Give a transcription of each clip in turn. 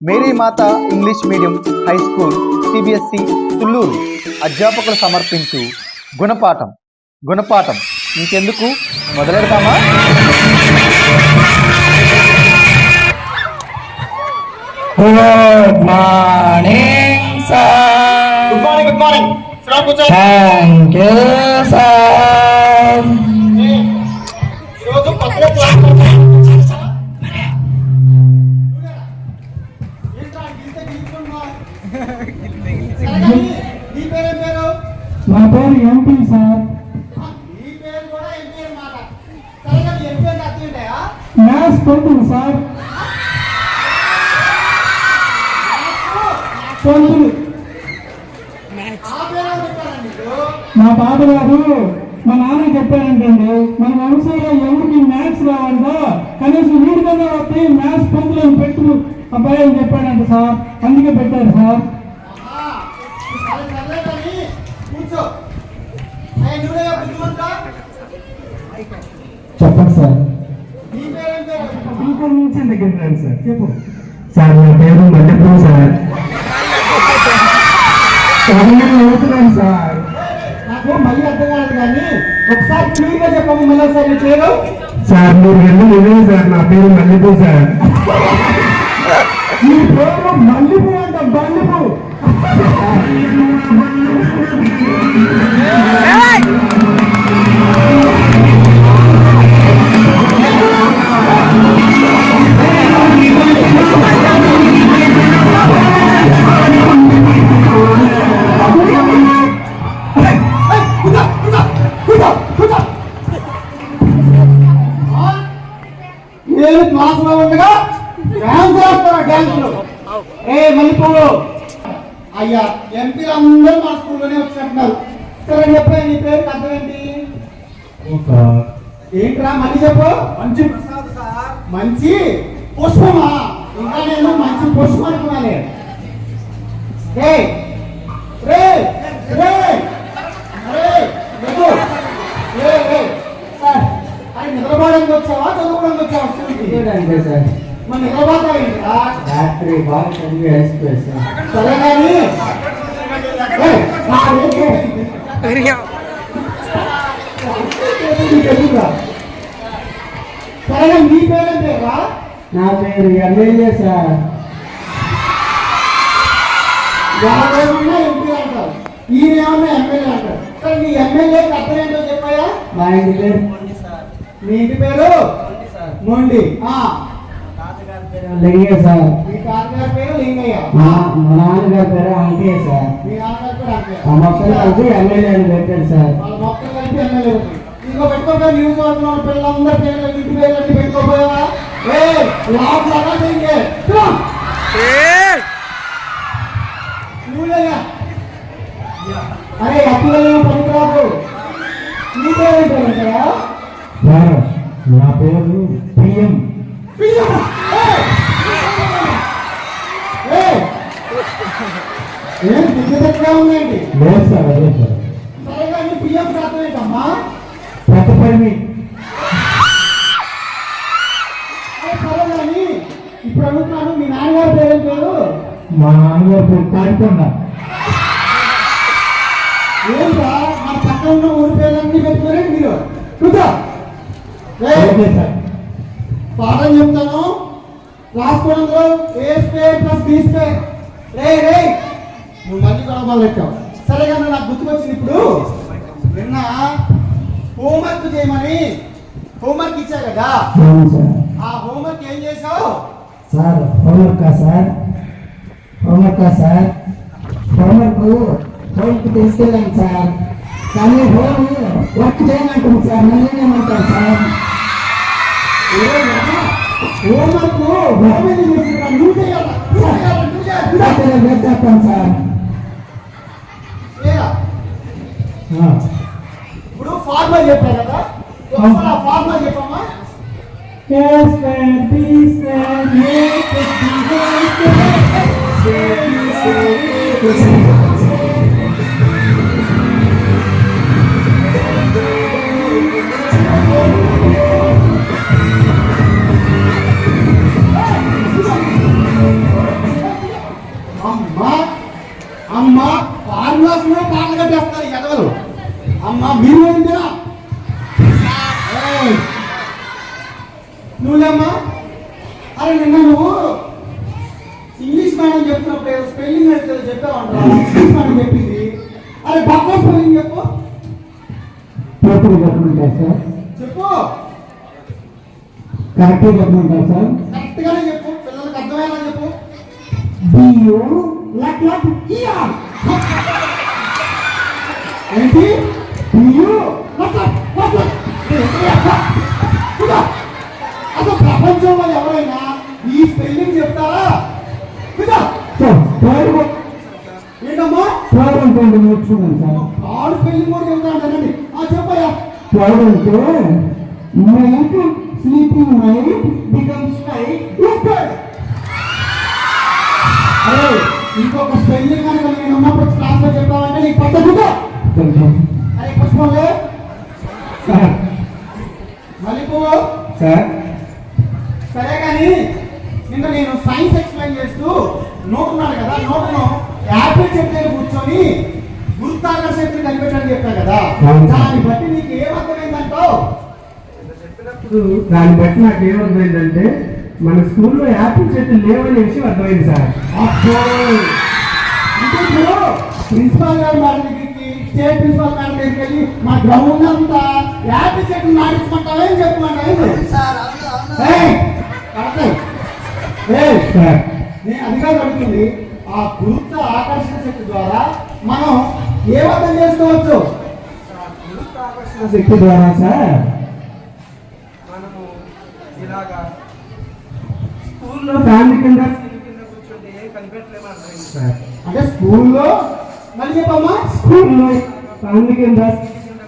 Mary మాత English medium high school CBSE Tulluru అధ్యాపకులు సమర్పించు గుణపాఠం ఇంకెందుకు మొదలెడతామా? Good morning sir. Good morning. Good morning. Thank you sir. ఈరోజు కొత్త క్లాస్ నా పేరు ఎంపీ సార్. మ్యాథ్స్ పంతులు సార్. పంతులు మా తాతగారు మా నాన్న చెప్పారంటండి, మన వంశంలో ఎవరికి మ్యాథ్స్ రావంటో కనీసం వీడికన్నా వస్తే మ్యాథ్స్ పంతులను పెట్టు అబ్బాయి అని చెప్పాడంట సార్. అందుకే పెట్టారు సార్. చెప్పండి సార్. నుంచి దగ్గర సార్. చెప్పు సార్. నా పేరు మల్లెపూ సార్. అవుతున్నాను సార్. నాకు మళ్ళీ అర్థం కాదు కానీ ఒకసారి క్లియర్గా చెప్పము. మళ్ళీ సార్ నీ పేరు సార్. మీరు రెండు నిజమే సార్. నా పేరు మల్లెపూ సార్. మీ పేరు మల్లెపూ అంట. మల్లెపూ నేను క్లాసులో ఉండగా డ్యాన్స్ చేస్తారా? డ్యాన్సులు మల్లిపూలు అయ్యా ఎంపీలు అందరూ మా స్కూల్లోనే వచ్చినట్టున్నారు. సరే చెప్పే నీ పేరు అర్థం ఏంటి? ఏంట్రా మళ్ళీ చెప్పు. మంచి ప్రసాద్ సార్. మంచి పుష్పమా? ఇంకా నేను మంచి పుష్పం అనుకున్నానే. నిద్రపోవడానికి వచ్చావా చదువుకోవడానికి వచ్చావా? సార్. మన నిద్రపోతావేంటిరా? రాత్రి బాగా చదివి వేసిపోయి సార్. సరే కానీ సరే నీ పేరేంటేరా? నా పేరు ఎమ్మెల్యే సార్. ఎవరైనా ఎంపీ అంటారు, ఈయనేమన్నా ఎమ్మెల్యే అంటారు. సరే నీ ఎమ్మెల్యే అర్థం ఏంటో చెప్పాయా? మా ఇంటి పేరు మొండి సార్. మీ ఇంటి పేరు మొండి. లింగయ్య సార్. మీ తాతగారి పేరు లింగయ్య. మా నాన్నగారి పేరు అంకయ్య సార్. మీ నాన్నగారి పేరు అంకయ్య. ఆ మొక్కలు కలిపి ఎమ్మెల్యే అని పెట్టారు సార్. వాళ్ళ మొక్కలు కలిపి ఎమ్మెల్యే. ఇంకో పెట్టుకోగా న్యూస్ వాడుతున్న పిల్లలందరి పేర్లు ఇంటి పేర్లు పెట్టుకోపోయావా? అరే అప్పులలో పనికిరాదు. నీ పేరేంటారా? నా పేరు పిఎం. ఏం దిగ్గదగా ఉందండి? లేదు సార్. అదే సార్. సరే కానీ పిఎం అర్థమేంటమ్మా? ప్రతిపరిమి. సరే కానీ ఇప్పుడు అడుగుతున్నాను, మీ నాన్నగారి పేరు పేరు? మా నాన్నగారి పేరు తాడికొండ. ఏంటా మన పక్కన ఉన్న ఊరి పేర్లన్నీ పెట్టుకోలేదు మీరు? కూర్చో. పాఠం చెప్తాను రాసుకోవడంలో ఏ స్క్వేర్ ప్లస్ బి స్క్వేర్. నువ్వు మళ్ళీ కూడా మొదలెట్టావు. సరే కానీ నాకు గుర్తుకొచ్చింది. ఇప్పుడు నిన్న హోంవర్క్ చేయమని హోంవర్క్ ఇచ్చా కదా, ఆ హోంవర్క్ ఏం చేసావు సార్? Homework sir. హోంవర్క్ తీసుకెళ్ళాను సార్. కానీ హోమ్ వర్క్ చేయమంటుంది సార్. నేనేమంటాను సార్? హోంవర్క్ హోమ్ ఎందుకు చేస్తున్నా? నువ్వు చేయాలి. చెప్తాను సార్. ఇప్పుడు ఫార్ములా చెప్పా కదా, ఒకసారి ఆ ఫార్ములా చెప్పమ్మా. క్లాసులో పాటలు కట్టేస్తారు ఎదవలు. అమ్మా మీరు ఏంటిరా నువ్వేమ్మా? అరే నిన్న నువ్వు ఇంగ్లీష్ మేడం చెప్తున్నప్పుడు స్పెల్లింగ్ అయితే చెప్పావంటా. ఇంగ్లీష్ మేడం చెప్పింది. అరే బాగా స్పెల్లింగ్ చెప్పు. పేపర్ చెప్పమంటారు సార్? చెప్పు. కరెక్ట్గా చెప్పమంటారు సార్? కరెక్ట్ గానే చెప్పు, పిల్లలకు అర్థమయ్యేలా చెప్పు. బియు లక్ లక్ ఇయర్. ఏంటి? బియు లక్ లక్ లక్ లక్. అసలు ప్రపంచంలో ఎవరైనా ఈ స్పెల్లింగ్ చెప్తారా? సార్ థర్డ్ ఏంటమ్మా? థర్డ్ అంటే నేర్చుకున్నాను సార్. ఆడు స్పెల్లింగ్ కూడా చెప్తానండి. చెప్పయ్యా. థర్డ్ అంటే night sleeping night becomes night third. అరే ఇంకొక స్పెల్లింగ్ కనుక నేను ఉన్నప్పుడు క్లాస్ లో చెప్తామంటే నీకు పట్టకుండా. అరే పుష్పంలే సార్. మళ్ళీ సార్ సరే కానీ నిన్న నేను సైన్స్ ఎక్స్ప్లెయిన్ చేస్తూ నోటున్నాను కదా, నోటును యాపిల్ చెట్టు దగ్గర కూర్చొని గురుత్వాకర్షణ కనిపెట్టని చెప్పా కదా. దాన్ని బట్టి నీకు ఏమర్థమైందంటావు? దాన్ని బట్టి నాకు ఏమర్థమైందంటే మన స్కూల్లో యాపిల్ చెట్లు లేవనే విషయం అర్థమైంది సార్. అబ్బో, అంటే ఇప్పుడు ప్రిన్సిపాల్ గారు వాళ్ళ దగ్గరికి, స్టేట్ ప్రిన్సిపాల్ గారి దగ్గరికి వెళ్ళి మా గ్రౌండ్ అంతా యాపిల్ చెట్లు నాటించమంటావేం చెప్పమంటావు? నేను అదిగా అడుగుతుంది. ఆ గురుత్వ ఆకర్షణ శక్తి ద్వారా మనం ఏ అర్థం చేసుకోవచ్చు? శక్తి ద్వారా సార్ మనము ఇలాగా స్కూల్లో ఫ్యామిలీ కింద కూర్చుంటే ఏం కనిపెట్టలేము అర్థమైంది సార్. అంటే స్కూల్లో మళ్ళీ చెప్పమ్మా. స్కూల్లో ఫ్యామిలీ కింద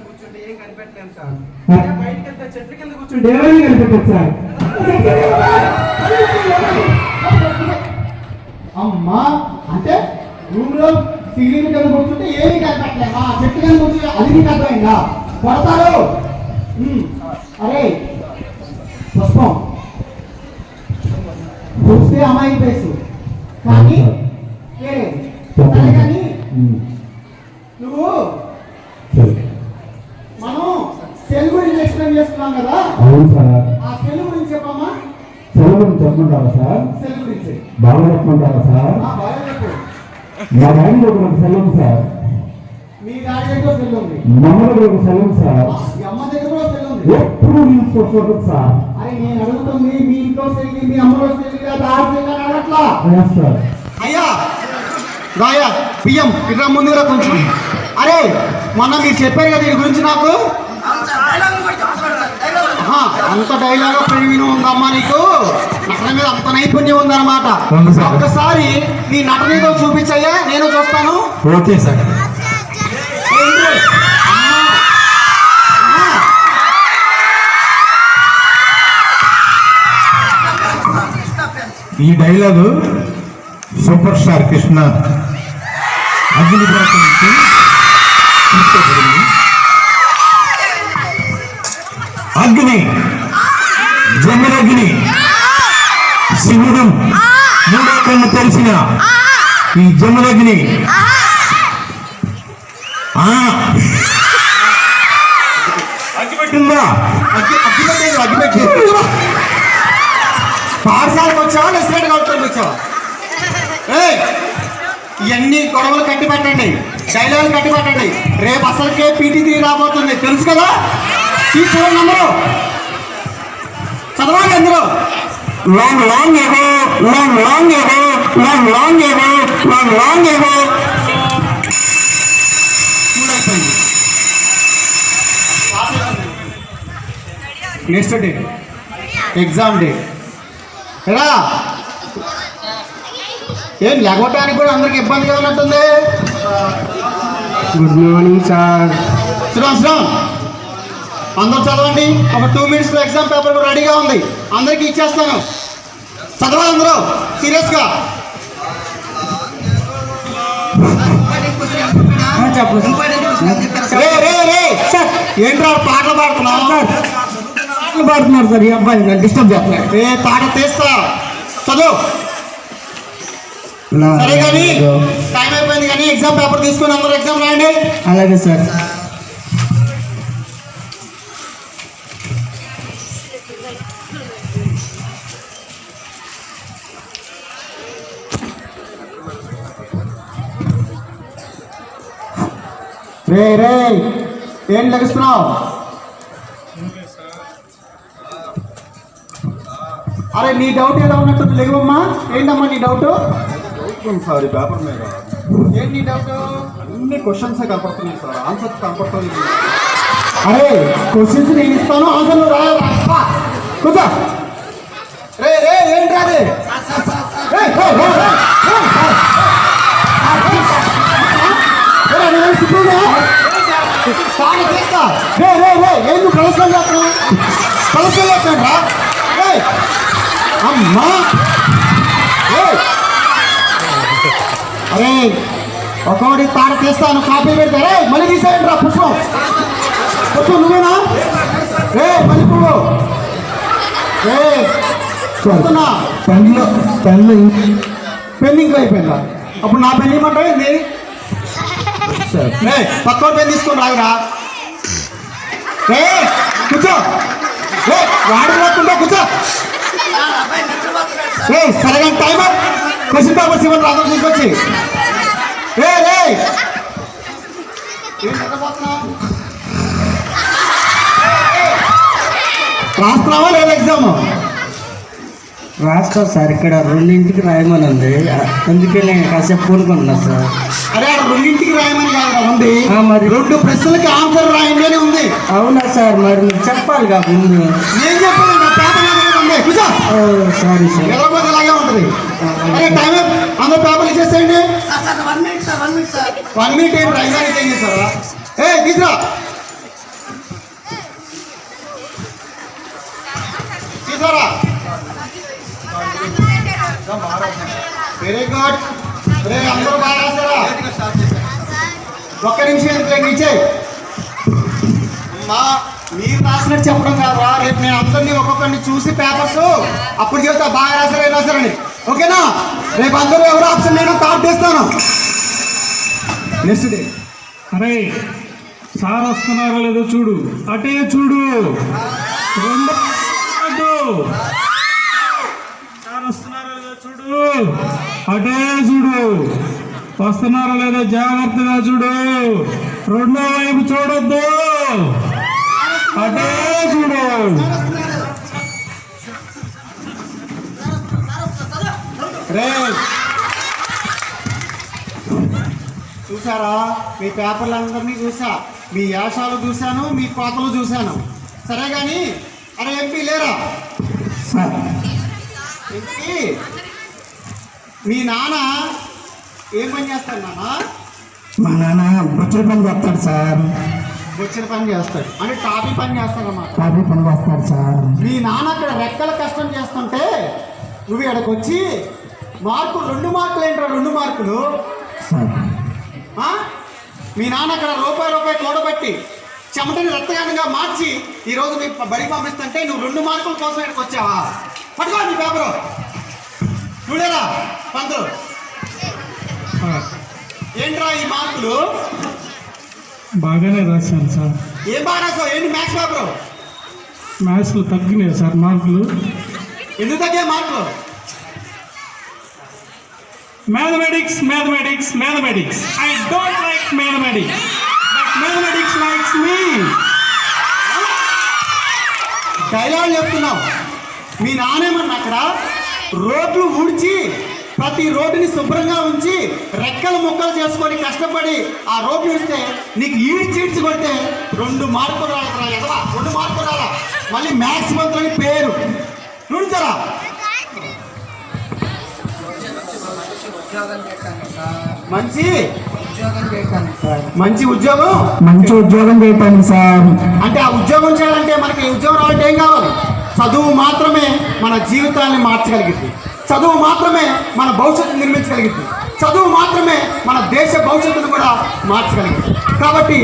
కూర్చుంటే ఏం కనిపెట్టలేము సార్. ఆ. అదే బయటికి వెళ్తే చెట్ల కింద కూర్చుంటే ఏమైనా కనిపెట్టచ్చు సార్. అమ్మా అంటే రూమ్ లో సీలింగ్ కింద కూర్చుంటే ఏమి కనిపెట్టలేమా? చెట్టు కింద కూర్చుంటే అది నీకు అర్థమైందా? కొడతారు. అరే పుష్పం చూస్తే అమ్మాయి ఫేసు కానీ వేరేది. సరే కానీ నువ్వు మనం సెల్ గురించి ఎక్స్ప్లెయిన్ చేస్తున్నాం కదా, అవును సార్. ఆ సెల్ గురించి చెప్పమ్మా. సెలవు చెప్పమంటారా సార్? సెల్ గురించి బాగా చెప్పమంటారా సార్? బాగా చెప్పు. మా డాడీ ఒక సెలవు సార్. మీ డాడీ దగ్గర సెల్ ఉంది, మమ్మల్ని ఒక సెలవు సార్. మీ అమ్మ దగ్గర కూడా సెల్ ఉంది. ఎప్పుడు రీల్స్ వస్తుంది సార్. అరే నేను అడుగుతుంది మీ ఇంట్లో సెల్, మీ అమ్మలో సెల్ కాదు, ఆ సెల్ అని అడగట్లా. సార్ అయ్యా రాయా పిఎం ఇట్లా ముందుగా కొంచెం. అరే మొన్న మీరు చెప్పారు కదా దీని గురించి నాకు. అంత డైలాగ్ ప్రవీణం ఉందమ్మా నీకు. నటన మీద అంత నైపుణ్యం ఉందన్నమాట. ఒక్కసారి నీ నటన ఏదో చూపించయ్యా, నేను చూస్తాను. Okay sir. ఈ డైలాగు సూపర్ స్టార్ కృష్ణ అగ్నిపర్వతం నుంచి తీసుకోబడింది. అగ్ని జమరగ్ని శివుడు మూడో కన్ను తెలిసిన ఈ జమరగ్ని అగ్గిపెట్టిందా? అగ్గిపెట్టేది పాఠశాలకు వచ్చావా రెస్టారెంట్ కలుపుతానికి వచ్చావా? ఇవన్నీ గొడవలు కట్టి పెట్టండి, డైలాగులు కట్టి పెట్టండి. రేపు అసలుకే పీటీ రాబోతుంది తెలుసు కదా. తీసుకోండి అందరూ, చదవాలి అందరూ. లాంగ్ లాంగ్ ఏవో లాంగ్ లాంగ్ ఏవో లాంగ్ లాంగ్ ఏవో లాంగ్ లాంగ్ ఏవో నెక్స్ట్ డే ఎగ్జామ్ డే. ఎరా ఏం లేకపోవటానికి కూడా అందరికి ఇబ్బందిగా ఉన్నట్టుంది. Good morning sir. శ్రీరామ్ అందరూ చదవండి. ఒక 2 minutes ఎగ్జామ్ పేపర్ కూడా రెడీగా ఉంది, అందరికి ఇచ్చేస్తాను. చదవాలి అందరూ సీరియస్గా. రే రే రే ఏంట్రా పాటలు పాడుతున్నావు? పాటలు పాడుతున్నారు సార్. ఈ అబ్బాయి డిస్టర్బ్ చేస్తున్నారు. ఏ పాట తీస్తా, చదువు. సరే కానీ టైం అయిపోయింది కానీ ఎగ్జామ్ పేపర్ తీసుకొని అందరూ ఎగ్జామ్ రాయండి. అలాగే సార్. రే రే ఏం లెగిస్తున్నావు? అరే నీ డౌట్ ఏదో ఉన్నట్టు లేవమ్మా. ఏంటమ్మా నీ డౌట్? సార్ ఈ పేపర్ మీద ఏంటి నీ డౌట్? అన్ని క్వశ్చన్స్ కనపడుతున్నాయి సార్, ఆన్సర్స్ కనపడుతుంది. అరే క్వశ్చన్స్ నేను ఇస్తాను, ఆన్సర్ నువ్వు రాయాలి. కూర్చో. రే రే ఏంటి రాదే? ఏంటి ప్రదర్శన చేస్తున్నావు? ప్రదర్శన చేస్తాను రా. అమ్మా అరే ఒకటి తాడ తీస్తాను, కాపీ పెడతారే మళ్ళీ తీసేయండి రా. పుష్పం పుష్పం నువ్వేనా? రే మళ్ళీ పువ్వు రే చూస్తున్నా. పెన్ ఇంకా అయిపోయిందా? అప్పుడు నా పెన్ ఇవ్వమంటావు ఏంది? రే పక్క పెన్ తీసుకొని రాగురా. రే కూర్చో. రే వాడి రాకుండా కూర్చో. రే సరిగా టైం క్వశ్చన్ పేపర్స్ ఇవ్వండి రాదు తీసుకొచ్చి. రే రే రాస్తున్నావా లేదా ఎగ్జామ్? రాస్తా సార్. ఇక్కడ 2ంటికి రాయమని ఉంది, అందుకే నేను కాసేపు పూనుకున్నా సార్. అరే 2ంటికి రాయమని కాదు ఉంది, మరి 2 ప్రశ్నలకి ఆన్సర్ రాయండి అని ఉంది. అవునా సార్? మరి మీరు చెప్పాలి కాక ముందు. నేను చెప్పాను నా పేపర్ ఉంది. కూర్చో. Sorry sir. ఎలాగోది అలాగే ఉంటుంది. అరే టైం అందరూ పేపర్లు ఇచ్చేసేయండి. 1 మినిట్ ఏం రైల్వే ఏం చేస్తారా? ఏ తీసురా తీసురా. Very good. రే అందరూ బాగా రాస్తారా? ఒక్క నిమిషం ఎందుకు ఇచ్చే అమ్మా. మీరు రాసినట్టు చెప్పడం కాదురా, రేపు నేను అందరినీ ఒక్కొక్కరిని చూసి పేపర్స్ అప్పుడు చెప్తా బాగా రాశారా ఏం రాశారని. ఓకేనా? రేపు అందరూ ఎవరు ఆప్షన్ నేను టాప్ చేస్తాను. నెక్స్ట్ డే అరే సార్ వస్తున్నారో లేదో చూడు, అటే చూడు. సార్ వస్తున్నారో లేదో చూడు, అటే చూడు. వస్తున్నారో లేదో జాగ్రత్తగా చూడు, రెండో వైపు చూడొద్దు, అటే చూడు. రే చూసారా? మీ పేపర్లందరినీ చూసా, మీ యాషాలు చూశాను, మీ కోతలు చూశాను. సరే కానీ అరే ఎంపీ లేరా? ఎంపీ మీ నాన్న ఏం పని చేస్తాడు నాన్న? మా నాన్న బొచ్చల పని చేస్తాడు సార్. వచ్చిన పని చేస్తాడు అంటే టాపీ పని చేస్తాడన్నమాట. కాపీ పని చేస్తాడు సార్. మీ నాన్న అక్కడ రెక్కల కష్టం చేస్తుంటే నువ్వు ఇక్కడికి వచ్చి మార్కులు 2 మార్కులు ఏంట్రా? 2 మార్కులు సార్. మీ నాన్న అక్కడ రూపాయి కూడబెట్టి చెమటని రక్తగానంగా మార్చి ఈరోజు మీ బడికి పంపిస్తుంటే నువ్వు 2 మార్కుల కోసం ఇక్కడికి వచ్చావా? పట్టుకో నీ పేపరు చూడేరా పంతులు. ఏంట్రా ఈ మార్కులు? బాగానే రాశాను సార్. ఏం బాగా రాసావు? ఏంటి మ్యాథ్స్ పేపరు? మ్యాథ్స్లో తగ్గినాయి సార్ మార్కులు. ఎందుకు తగ్గే మార్కులు? Mathematics mathematics mathematics. I don't like mathematics, but mathematics likes me. Dialogue చెప్తున్నావు. మీ నానేమన్నా అక్కడ రోడ్లు ఊడ్చి ప్రతి రోడ్డుని శుభ్రంగా ఉంచి రెక్కలు ముక్కలు చేసుకొని కష్టపడి ఆ రోడ్లు ఇస్తే నీకు ఈడ్చి కొడితే 2 మార్కులు రాలరా? ఎదవా 2 మార్కులు రాలా? మళ్ళీ మ్యాథ్స్ మంత్రులని పేరు నుంచరా? మంచి ఉద్యోగం చేయటానికి సార్. అంటే ఆ ఉద్యోగం చేయాలంటే మనకి ఉద్యోగం రావాలంటే ఏం కావాలి? చదువు మాత్రమే మన జీవితాన్ని మార్చగలిగింది. చదువు మాత్రమే మన భవిష్యత్తును నిర్మించగలిగింది. చదువు మాత్రమే మన దేశ భవిష్యత్తును కూడా మార్చగలిగింది. కాబట్టి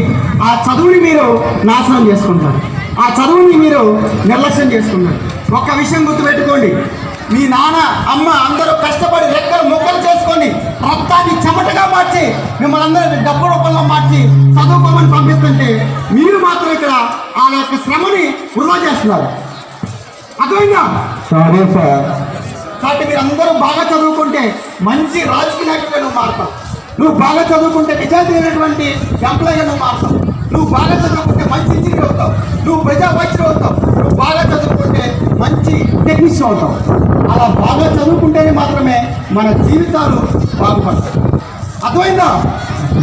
ఆ చదువుని మీరు నాశనం చేసుకుంటున్నారు, ఆ చదువుని మీరు నిర్లక్ష్యం చేసుకున్నారు. ఒక్క విషయం గుర్తుపెట్టుకోండి, మీ నాన్న అమ్మ అందరూ కష్టపడి రెక్కలు ముక్కలు చేసుకొని దాన్ని చెమటగా మార్చి మిమ్మల్ని అందరూ డబ్బు రూపంలో మార్చి చదువుకోమని పంపిస్తుంటే మీరు మాత్రం ఇక్కడ ఆ యొక్క శ్రమని వృధా చేస్తున్నారు. అర్థమైందా? సరే సార్. కాబట్టి మీరు అందరూ బాగా చదువుకుంటే మంచి రాజకీయ నాయకుడిగా నువ్వు మారుతావు. నువ్వు బాగా చదువుకుంటే నిజాయితీ అయినటువంటి ఎంప్లాయ్గా నువ్వు మారుతావు. నువ్వు బాగా చదువుకుంటే మంచి ఇంజనీర్ అవుతావు. నువ్వు ప్రజా వైద్యుడు అవుతావు. నువ్వు బాగా చదువుకుంటే మంచి టెక్నీషియన్ అవుతావు. అలా బాగా చదువుకుంటేనే మాత్రమే మన జీవితాలు బాగుపడతాయి. అర్థమైందా?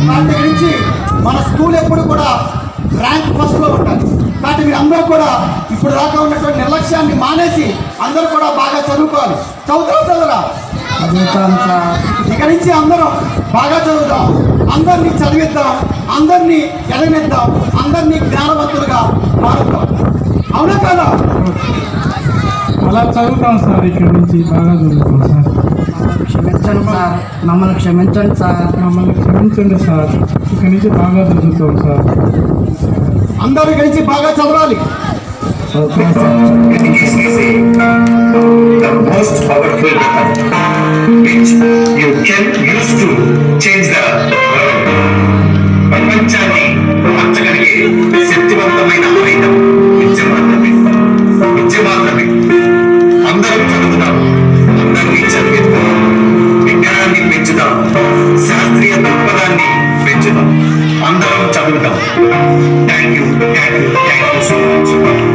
దాని దగ్గర నుంచి మన స్కూల్ ఎప్పుడు కూడా ర్యాంక్ ఫస్ట్లో ఉండాలి. కాబట్టి మీరు అందరూ కూడా ఇప్పుడు దాకా ఉన్నటువంటి నిర్లక్ష్యాన్ని మానేసి అందరూ కూడా బాగా చదువుకోవాలి. చదువుతారా? చదువుతాం సార్. ఇక నుంచి అందరం బాగా చదువుదాం, అందరినీ చదివిద్దాం, అందరినీ ఎదగనిద్దాం, అందరినీ జ్ఞానవంతులుగా మారుద్దాం. అవునా కదా? అలా చదువుతాం సార్. ఇక్కడి నుంచి బాగా చదువుతాం సార్. క్షమించండి సార్, మమ్మల్ని క్షమించండి సార్. మమ్మల్ని క్షమించండి సార్. ఇక్కడి నుంచి బాగా చదువుతాం సార్. అందరూ ఇక్కడి నుంచి బాగా చదవాలి. Education is the most powerful weapon which you can use to change the world. ప్రపంచాన్ని మార్చగలిగే శక్తివంతమైన ఆయుధం విద్య మాత్రమే. విద్య మాత్రమే. అందరం చదువుతాం, అందరినీ చదివిద్దాం, విజ్ఞానాన్ని పెంచుదాం, శాస్త్రీయ దృక్పథాన్ని పెంచుదాం, అందరం చదువుతాం. Thank you so much.